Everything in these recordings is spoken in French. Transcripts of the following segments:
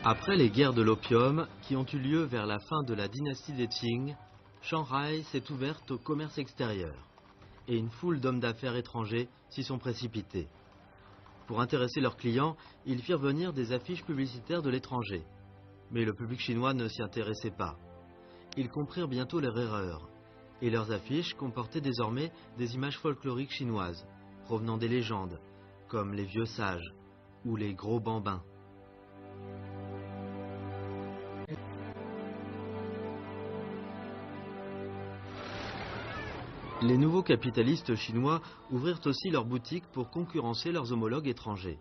Après les guerres de l'opium qui ont eu lieu vers la fin de la dynastie des Qing, Shanghai s'est ouverte au commerce extérieur et une foule d'hommes d'affaires étrangers s'y sont précipités. Pour intéresser leurs clients, ils firent venir des affiches publicitaires de l'étranger. Mais le public chinois ne s'y intéressait pas. Ils comprirent bientôt leur erreur, et leurs affiches comportaient désormais des images folkloriques chinoises, provenant des légendes, comme les vieux sages ou les gros bambins. Les nouveaux capitalistes chinois ouvrirent aussi leurs boutiques pour concurrencer leurs homologues étrangers.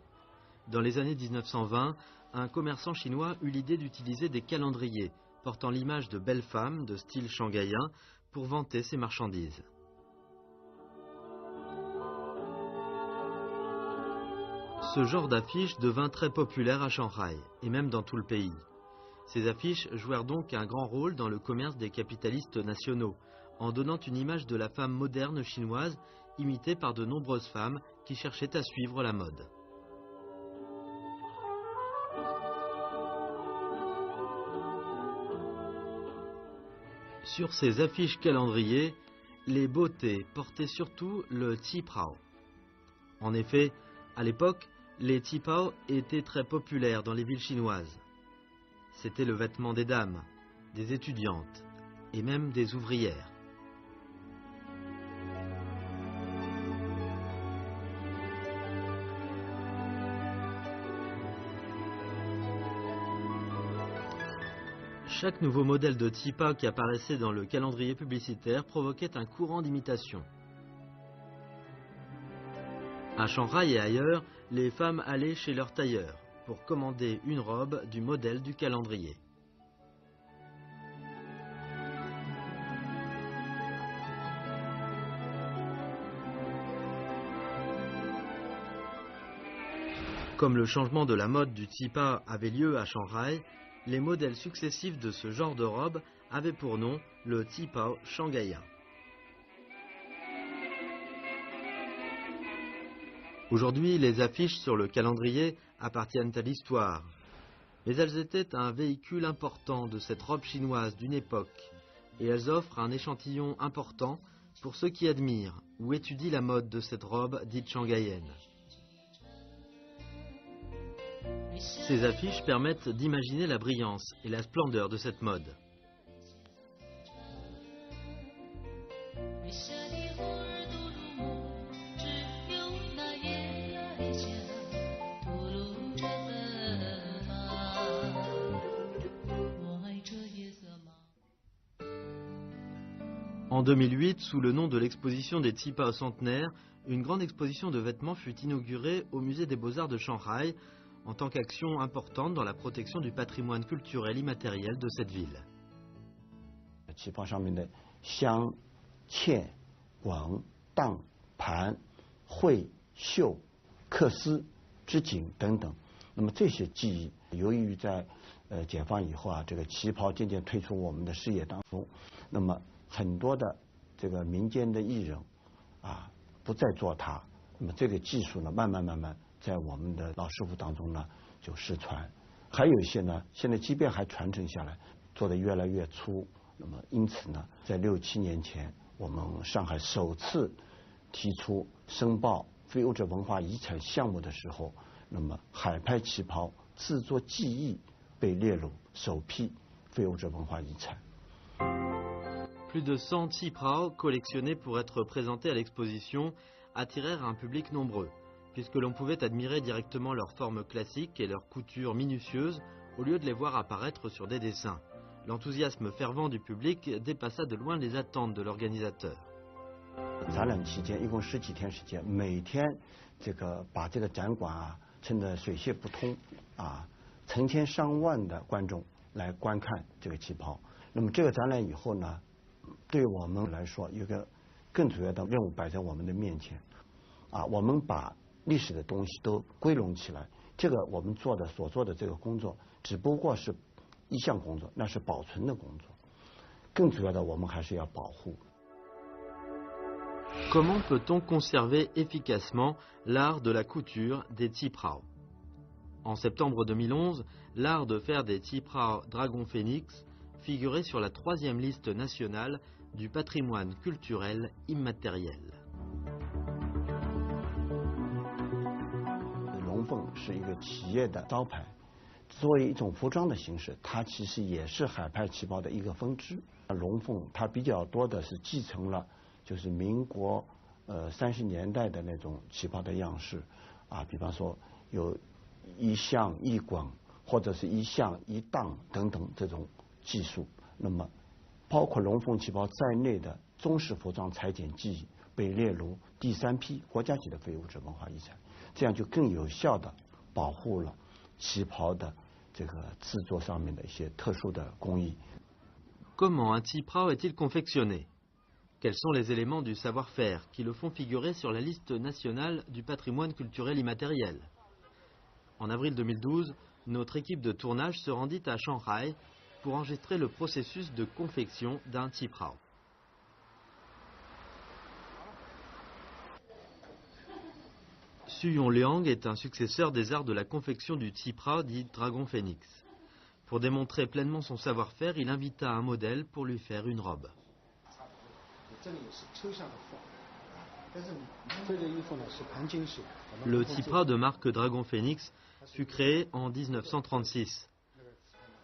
Dans les années 1920, un commerçant chinois eut l'idée d'utiliser des calendriers portant l'image de belles femmes de style shanghaïen pour vanter ses marchandises. Ce genre d'affiche devint très populaire à Shanghai et même dans tout le pays. Ces affiches jouèrent donc un grand rôle dans le commerce des capitalistes nationaux, en donnant une image de la femme moderne chinoise imitée par de nombreuses femmes qui cherchaient à suivre la mode. Sur ces affiches calendriers, les beautés portaient surtout le qipao. En effet, à l'époque, les qipao étaient très populaires dans les villes chinoises. C'était le vêtement des dames, des étudiantes et même des ouvrières. Chaque nouveau modèle de qipao qui apparaissait dans le calendrier publicitaire provoquait un courant d'imitation. À Shanghai et ailleurs, les femmes allaient chez leur tailleur pour commander une robe du modèle du calendrier. Comme le changement de la mode du qipao avait lieu à Shanghai, les modèles successifs de ce genre de robe avaient pour nom le qipao shanghaïen. Aujourd'hui, les affiches sur le calendrier appartiennent à l'histoire, mais elles étaient un véhicule important de cette robe chinoise d'une époque, et elles offrent un échantillon important pour ceux qui admirent ou étudient la mode de cette robe dite shanghaïenne. Ces affiches permettent d'imaginer la brillance et la splendeur de cette mode. En 2008, sous le nom de l'exposition des qipao centenaires, une grande exposition de vêtements fut inaugurée au musée des Beaux-Arts de Shanghai, en tant qu'action importante dans la protection du patrimoine culturel immatériel de cette ville. 旗袍上面的镶、嵌、网、荡、盘、绘、绣、缂丝、织锦等等。那么这些技艺，由于在解放以后啊，这个旗袍渐渐退出我们的视野当中，那么很多的这个民间的艺人啊不再做它，那么这个技术呢，慢慢在我们的老师傅当中呢就失传。还有一些呢，现在即便还传承下来，做得越来越粗。那么因此呢，在6、7年前，我们上海首次提出申报非物质文化遗产项目的时候，那么海派旗袍制作技艺被列入首批非物质文化遗产。 Plus de 100 qipao collectionnés pour être présentés à l'exposition attirèrent un public nombreux, puisque l'on pouvait admirer directement leurs formes classiques et leurs coutures minutieuses au lieu de les voir apparaître sur des dessins. L'enthousiasme fervent du public dépassa de loin les attentes de l'organisateur. 展览期间一共10几天时间，每天把这个展馆啊撑得水泄不通啊，成千上万的观众来观看这个旗袍。那么这个展览以后呢，对我们来说有个更主要的任务摆在我们的面前啊，我们把历史的东西都归拢起来。这个我们所做的这个工作，只不过是一项工作，那是保存的工作。更主要的，我们还是要保护。 Comment peut-on conserver efficacement l'art de la couture des qipao? En septembre 2011, l'art de faire des Tsiprao Dragon Phénix figurait sur la 3e liste nationale du patrimoine culturel immatériel. 龙凤是一个企业的招牌，作为一种服装的形式，它其实也是海派旗袍的一个分支。龙凤它比较多的是继承了就是民国30年代的那种旗袍的样式啊，比方说有一向一广或者是一向一荡等等这种技术。那么包括龙凤旗袍在内的中式服装裁剪技艺被列入第3批国家级的非物质文化遗产，这样就更有效地保护了旗袍的这个制作上面的一些特殊的工艺。 Comment un Tsiprao est-il confectionné? Quels sont les éléments du savoir-faire qui le font figurer sur la liste nationale du patrimoine culturel immatériel? En avril 2012, notre équipe de tournage se rendit à Shanghai pour enregistrer le processus de confection d'un Tsiprao. Xu Yongliang est un successeur des arts de la confection du Tsiprao dit Dragon Phénix. Pour démontrer pleinement son savoir-faire, il invita un modèle pour lui faire une robe. Le Tsiprao de marque Dragon Phénix fut créé en 1936.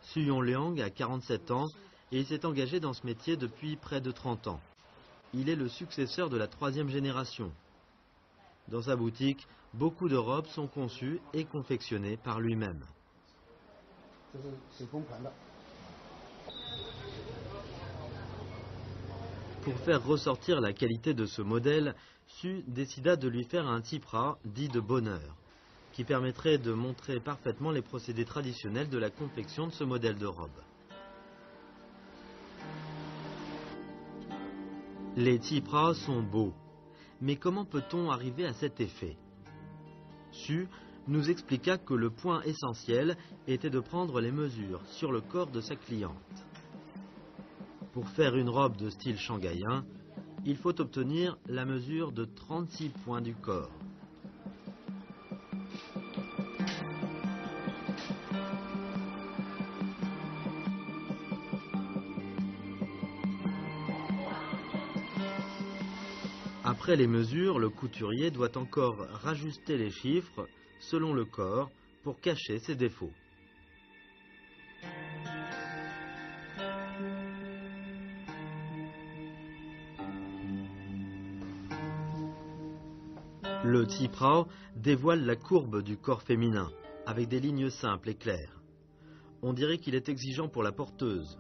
Xu Yongliang a 47 ans et il s'est engagé dans ce métier depuis près de 30 ans. Il est le successeur de la 3e génération. Dans sa boutique, beaucoup de robes sont conçues et confectionnées par lui-même. Pour faire ressortir la qualité de ce modèle, Xu décida de lui faire un Tsiprao dit de bonheur, qui permettrait de montrer parfaitement les procédés traditionnels de la confection de ce modèle de robe. Les Tsiprao sont beaux, mais comment peut-on arriver à cet effet? Xu nous expliqua que le point essentiel était de prendre les mesures sur le corps de sa cliente. Pour faire une robe de style shanghaïen, il faut obtenir la mesure de 36 points du corps. Après les mesures, le couturier doit encore rajuster les chiffres selon le corps pour cacher ses défauts. Le Tsiprao dévoile la courbe du corps féminin avec des lignes simples et claires. On dirait qu'il est exigeant pour la porteuse.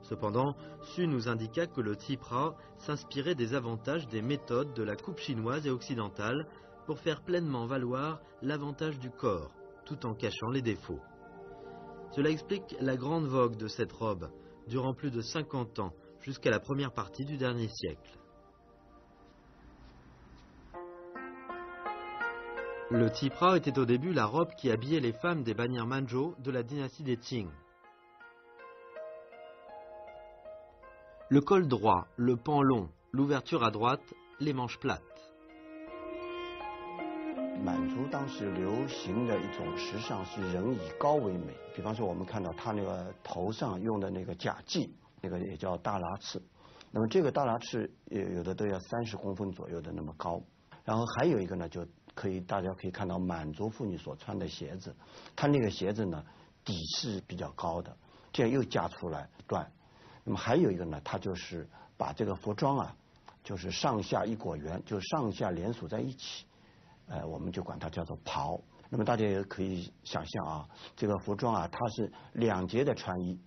Cependant, Xu nous indiqua que le Tsiprao s'inspirait des avantages des méthodes de la coupe chinoise et occidentale pour faire pleinement valoir l'avantage du corps, tout en cachant les défauts. Cela explique la grande vogue de cette robe, durant plus de 50 ans, jusqu'à la première partie du dernier siècle. Le Tsiprao était au début la robe qui habillait les femmes des bannières Manzhou de la dynastie des Qing. Le col droit, le pan long, l'ouverture à droite, les manches plates. 满族当时流行的一种时尚是人以高为美，比方说我们看到他那个头上用的那个甲髻，那个也叫大剌翅，那么这个大剌翅有的都要30公分左右的那么高，然后还有一个呢，就大家可以看到满族妇女所穿的鞋子，它那个鞋子呢底是比较高的，这样又加出来断。那么还有一个呢，它就是把这个服装啊，就是上下一裹圆，就是上下连锁在一起。 我们就管它叫做袍。那么大家也可以想象啊，这个服装啊，它是2节的穿衣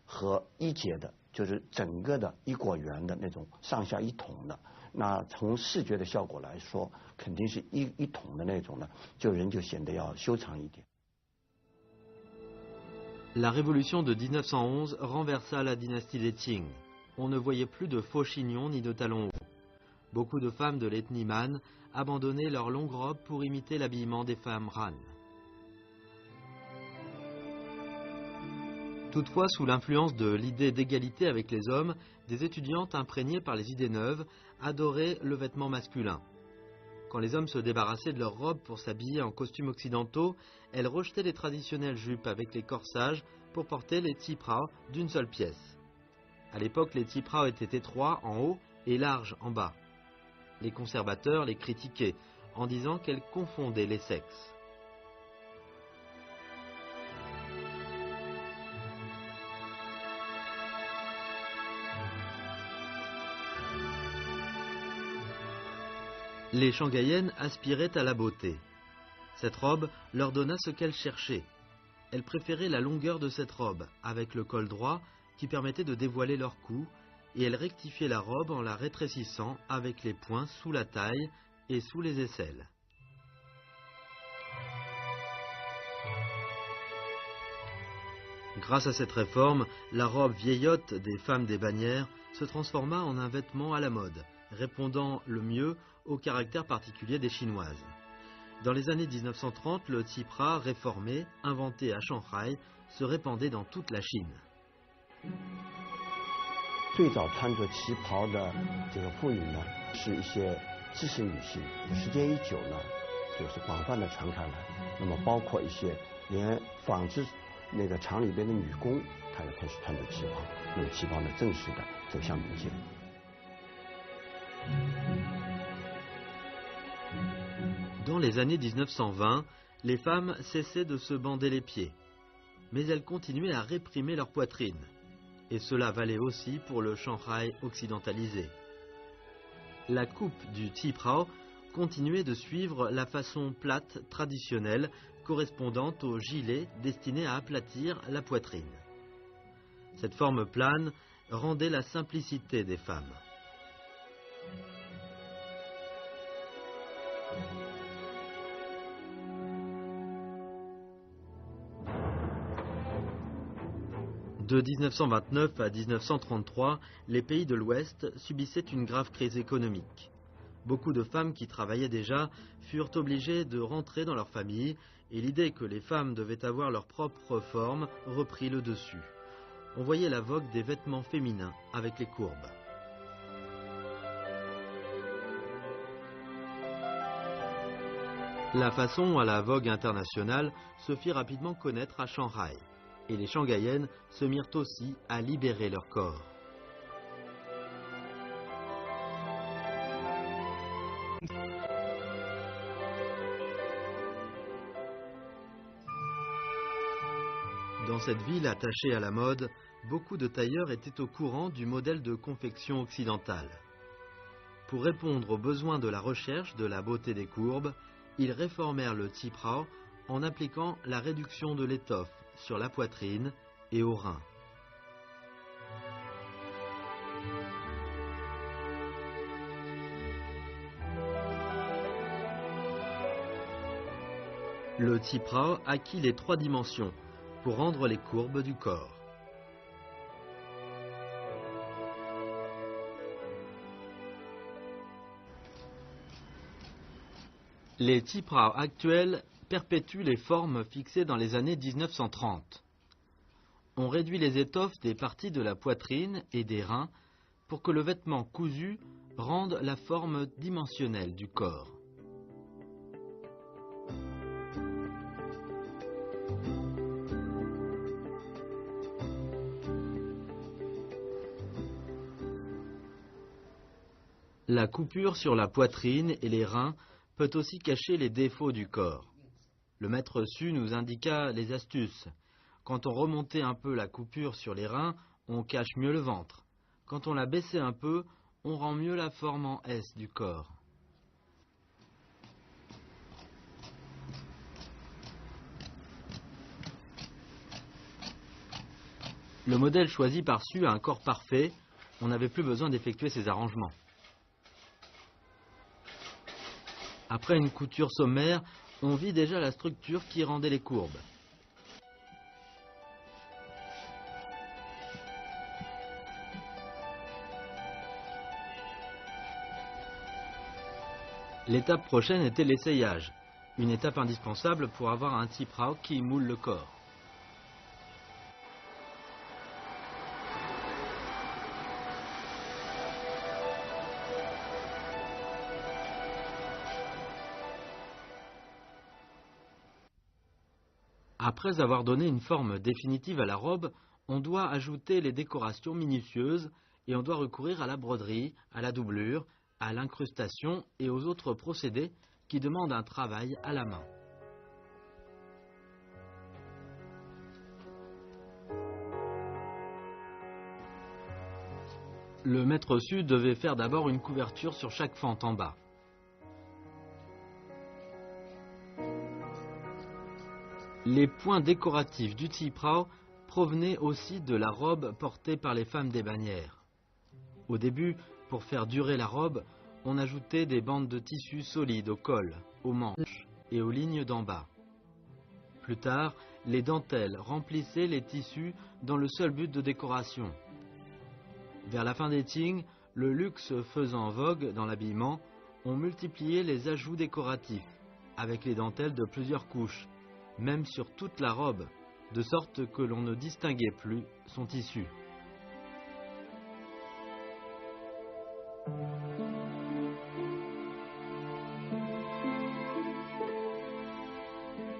和1节的，就是整个的一裹圆的那种上下一统的。那从视觉的效果来说，肯定是一统的那种呢，就人就显得要修长一点。 La révolution de 1911 renversa la dynastie des Qing. On ne voyait plus de faux chignons ni de talons hauts. Beaucoup de femmes de l'ethnie Man abandonnaient leurs longues robes pour imiter l'habillement des femmes Han. Toutefois, sous l'influence de l'idée d'égalité avec les hommes, des étudiantes imprégnées par les idées neuves adoraient le vêtement masculin. Quand les hommes se débarrassaient de leurs robes pour s'habiller en costumes occidentaux, elles rejetaient les traditionnelles jupes avec les corsages pour porter les tsiprao d'une seule pièce. À l'époque, les tsiprao étaient étroits en haut et larges en bas. Les conservateurs les critiquaient en disant qu'elles confondaient les sexes. Les Shanghaïennes aspiraient à la beauté. Cette robe leur donna ce qu'elles cherchaient. Elles préféraient la longueur de cette robe, avec le col droit qui permettait de dévoiler leur cou, et elles rectifiaient la robe en la rétrécissant avec les points sous la taille et sous les aisselles. Grâce à cette réforme, la robe vieillotte des femmes des bannières se transforma en un vêtement à la mode, répondant le mieux au caractère particulier des Chinoises. Dans les années 1930, le tsipra réformé, inventé à Shanghai, se répandait dans toute la Chine. 最早穿着旗袍的这个妇女呢，是一些知识女性。时间一久呢，就是广泛的传开来。那么包括一些连纺织那个厂里边的女工，她也开始穿着旗袍。那么旗袍呢，正式的走向民间。 Dans les années 1920, les femmes cessaient de se bander les pieds, mais elles continuaient à réprimer leur poitrine, et cela valait aussi pour le Shanghai occidentalisé. La coupe du tsiprao continuait de suivre la façon plate traditionnelle correspondant au gilet destiné à aplatir la poitrine. Cette forme plane rendait la simplicité des femmes. De 1929 à 1933, les pays de l'Ouest subissaient une grave crise économique. Beaucoup de femmes qui travaillaient déjà furent obligées de rentrer dans leur famille et l'idée que les femmes devaient avoir leur propre forme reprit le dessus. On voyait la vogue des vêtements féminins avec les courbes. La façon à la vogue internationale se fit rapidement connaître à Shanghai. Et les Shanghaïennes se mirent aussi à libérer leur corps. Dans cette ville attachée à la mode, beaucoup de tailleurs étaient au courant du modèle de confection occidentale. Pour répondre aux besoins de la recherche de la beauté des courbes, ils réformèrent le tsiprao en appliquant la réduction de l'étoffe sur la poitrine et aux reins. Le tsiprao acquit les 3 dimensions pour rendre les courbes du corps. Les tsiprao actuels perpétue les formes fixées dans les années 1930. On réduit les étoffes des parties de la poitrine et des reins pour que le vêtement cousu rende la forme dimensionnelle du corps. La coupure sur la poitrine et les reins peut aussi cacher les défauts du corps. Le maître Su nous indiqua les astuces. Quand on remontait un peu la coupure sur les reins, on cache mieux le ventre. Quand on la baissait un peu, on rend mieux la forme en S du corps. Le modèle choisi par Su a un corps parfait, on n'avait plus besoin d'effectuer ces arrangements. Après une couture sommaire, on vit déjà la structure qui rendait les courbes. L'étape prochaine était l'essayage, une étape indispensable pour avoir un tsiprao qui moule le corps. Après avoir donné une forme définitive à la robe, on doit ajouter les décorations minutieuses et on doit recourir à la broderie, à la doublure, à l'incrustation et aux autres procédés qui demandent un travail à la main. Le maître Su devait faire d'abord une couverture sur chaque fente en bas. Les points décoratifs du Ti Prao provenaient aussi de la robe portée par les femmes des bannières. Au début, pour faire durer la robe, on ajoutait des bandes de tissu solides au col, aux manches et aux lignes d'en bas. Plus tard, les dentelles remplissaient les tissus dans le seul but de décoration. Vers la fin des Qing, le luxe faisant vogue dans l'habillement, on multipliait les ajouts décoratifs, avec les dentelles de plusieurs couches, même sur toute la robe, de sorte que l'on ne distinguait plus son tissu.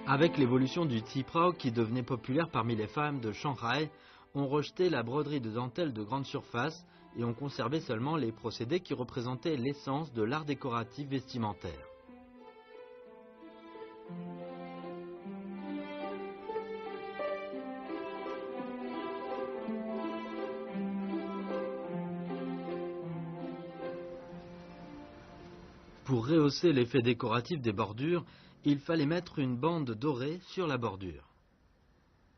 Avec l'évolution du Ti Prao qui devenait populaire parmi les femmes de Shanghai, on rejetait la broderie de dentelle de grande surface et on conservait seulement les procédés qui représentaient l'essence de l'art décoratif vestimentaire. Pour rehausser l'effet décoratif des bordures, il fallait mettre une bande dorée sur la bordure.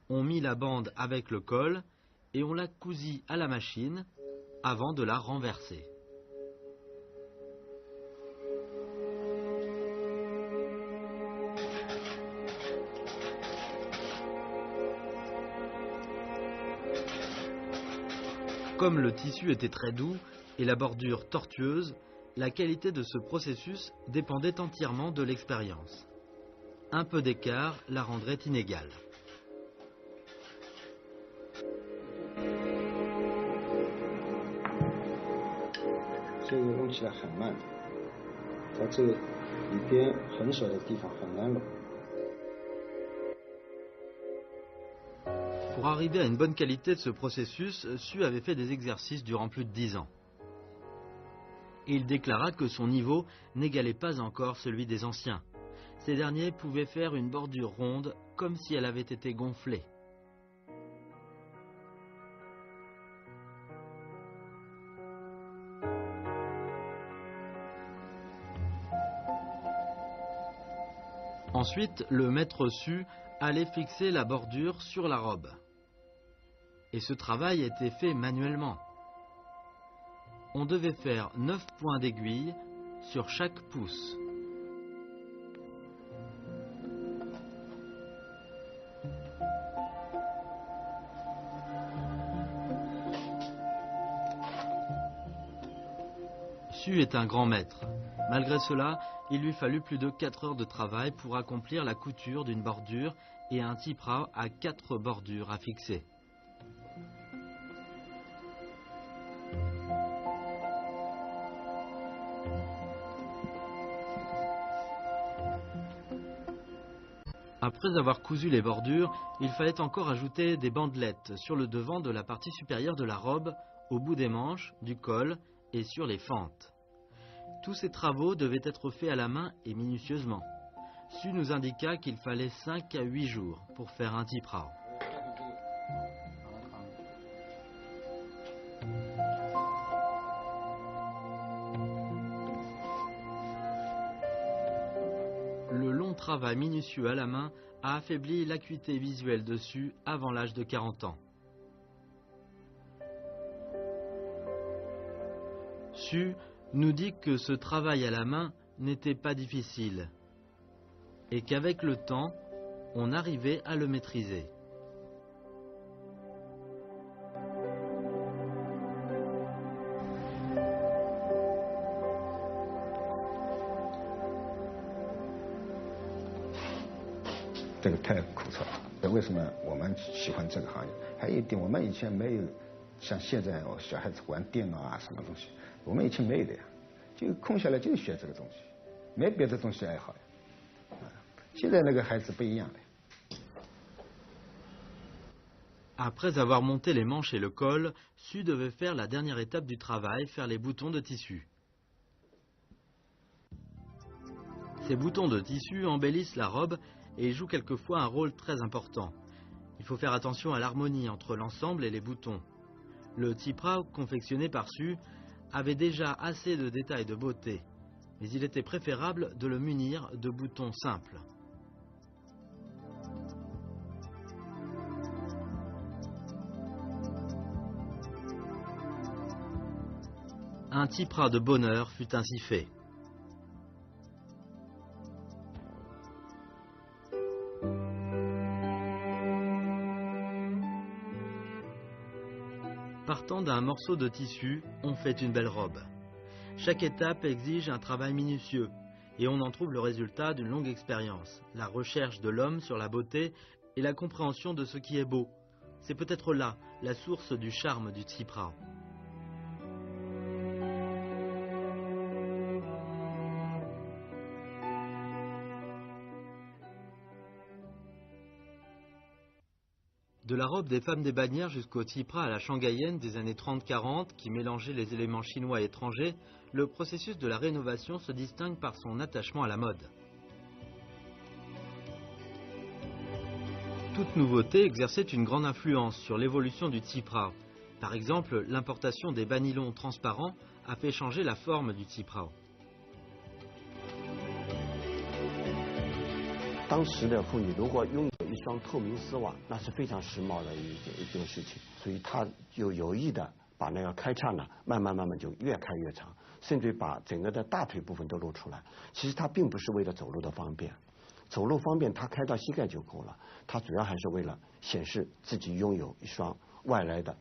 On mit la bande avec le col et on la cousit à la machine avant de la renverser. Comme le tissu était très doux et la bordure tortueuse, la qualité de ce processus dépendait entièrement de l'expérience. Un peu d'écart la rendrait inégale. Pour arriver à une bonne qualité de ce processus, Su avait fait des exercices durant plus de 10 ans. Il déclara que son niveau n'égalait pas encore celui des anciens. Ces derniers pouvaient faire une bordure ronde comme si elle avait été gonflée. Ensuite, le maître Su allait fixer la bordure sur la robe. Et ce travail était fait manuellement. On devait faire 9 points d'aiguille sur chaque pouce. Su est un grand maître. Malgré cela, il lui fallut plus de 4 heures de travail pour accomplir la couture d'une bordure et un Ti Prao à 4 bordures à fixer. Après avoir cousu les bordures, il fallait encore ajouter des bandelettes sur le devant de la partie supérieure de la robe, au bout des manches, du col et sur les fentes. Tous ces travaux devaient être faits à la main et minutieusement. Su nous indiqua qu'il fallait 5 à 8 jours pour faire un Ti Prao. Le long travail minutieux à la main a affaibli l'acuité visuelle de Su avant l'âge de 40 ans. Su nous dit que ce travail à la main n'était pas difficile et qu'avec le temps, on arrivait à le maîtriser.这个太苦涩了。为什么我们喜欢这个行业？还有一点，我们以前没有像现在小孩子玩电脑啊什么东西，我们以前没有的呀，就空下来就学这个东西，没别的东西爱好呀。现在那个孩子不一样的。Après avoir monté les manches et le col, Su devait faire la dernière étape du travail, faire les boutons de tissu. Ces boutons de tissu embellissent la robe et jouent quelquefois un rôle très important. Il faut faire attention à l'harmonie entre l'ensemble et les boutons. Le Tsiprao confectionné par Su avait déjà assez de détails de beauté, mais il était préférable de le munir de boutons simples. Un Tsiprao de bonheur fut ainsi fait. Partant d'un morceau de tissu, on fait une belle robe. Chaque étape exige un travail minutieux et on en trouve le résultat d'une longue expérience, la recherche de l'homme sur la beauté et la compréhension de ce qui est beau. C'est peut-être là la source du charme du Tsiprao. De la robe des femmes des bannières jusqu'au Tsiprao à la shanghaïenne des années 30-40, qui mélangeait les éléments chinois et étrangers, le processus de la rénovation se distingue par son attachement à la mode. Toute nouveauté exerçait une grande influence sur l'évolution du Tsiprao. Par exemple, l'importation des bas nylons transparents a fait changer la forme du Tsiprao. 当时的妇女如果拥有一双透明丝袜，那是非常时髦的一件事情，所以她就有意的把那个开叉呢，慢慢就越开越长，甚至把整个的大腿部分都露出来。其实它并不是为了走路的方便，走路方便它开到膝盖就够了，它主要还是为了显示自己拥有一双外来的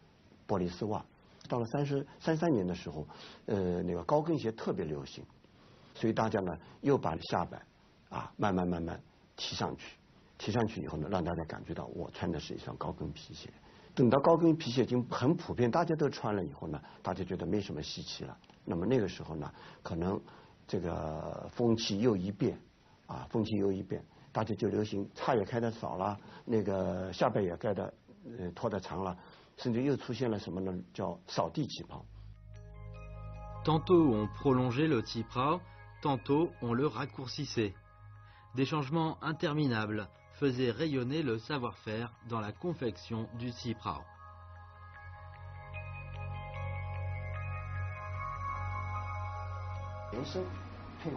玻璃丝袜。到了33年的时候，那个高跟鞋特别流行，所以大家呢又把下摆啊慢慢提上去以后呢，让大家感觉到我穿的是一双高跟皮鞋。等到高跟皮鞋已经很普遍，大家都穿了以后呢，大家觉得没什么稀奇了。那么那个时候呢，可能这个风气又一变，大家就流行叉也开的少了，那个下摆也盖的拖得长了，甚至又出现了什么呢？叫扫地旗袍。Tantôt on prolongeait le Tsiprao, tantôt on le raccourcissait. Des changements interminables faisaient rayonner le savoir-faire dans la confection du Tsiprao.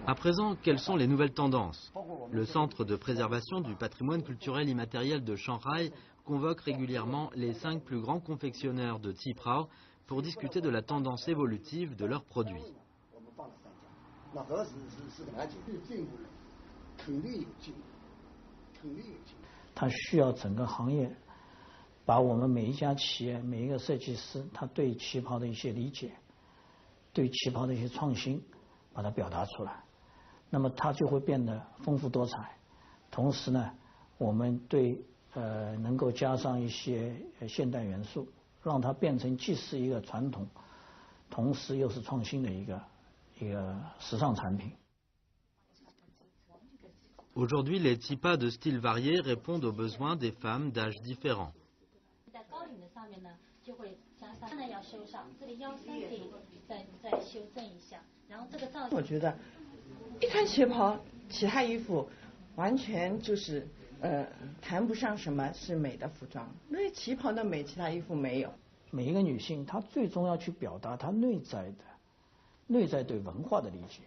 À présent, quelles sont les nouvelles tendances? Le Centre de préservation du patrimoine culturel immatériel de Shanghai convoque régulièrement les 5 plus grands confectionneurs de Tsiprao pour discuter de la tendance évolutive de leurs produits. 它需要整个行业把我们每一家企业每一个设计师他对旗袍的一些理解，对旗袍的一些创新把它表达出来，那么它就会变得丰富多彩。同时呢，我们对能够加上一些现代元素，让它变成既是一个传统，同时又是创新的一个时尚产品。 Aujourd'hui, les tsipas de styles variés répondent aux besoins des femmes d'âges différents. 在高领的上面呢，就会加上，呢要修上，这里腰身可以再修正一下，然后这个造型。我觉得，一穿旗袍，其他衣服完全就是谈不上什么是美的服装，因为旗袍的美，其他衣服没有。每一个女性，她最终要去表达她内在对文化的理解，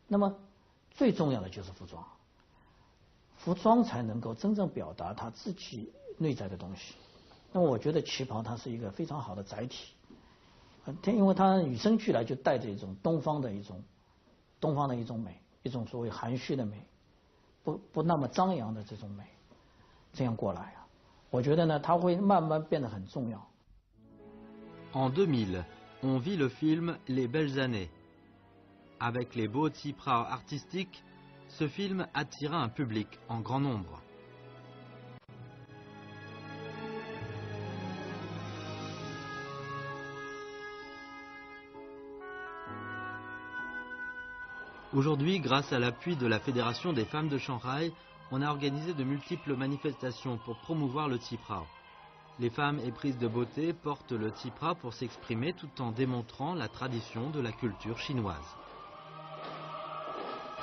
那么最重要的就是服装。 服装才能够真正表达他自己内在的东西。那么我觉得旗袍它是一个非常好的载体，因为它与生俱来就带着一种东方的一种美，一种所谓含蓄的美，不那么张扬的这种美，这样过来啊，我觉得呢，它会慢慢变得很重要。En 2000, on vit le film Les Belles Années. Avec les beaux tsiprao artistiques, ce film attira un public en grand nombre. Aujourd'hui, grâce à l'appui de la Fédération des femmes de Shanghai, on a organisé de multiples manifestations pour promouvoir le tsiprao. Les femmes éprises de beauté portent le tipra pour s'exprimer tout en démontrant la tradition de la culture chinoise.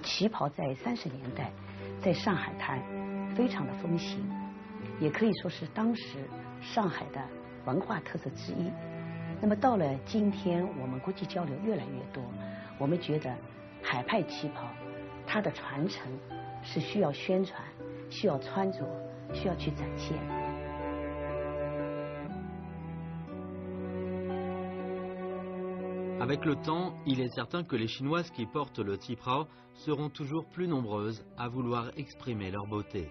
旗袍在30年代在上海滩非常的风行，也可以说是当时上海的文化特色之一。那么到了今天，我们国际交流越来越多，我们觉得海派旗袍它的传承是需要宣传、需要穿着、需要去展现。 Avec le temps, il est certain que les Chinoises qui portent le tipra seront toujours plus nombreuses à vouloir exprimer leur beauté.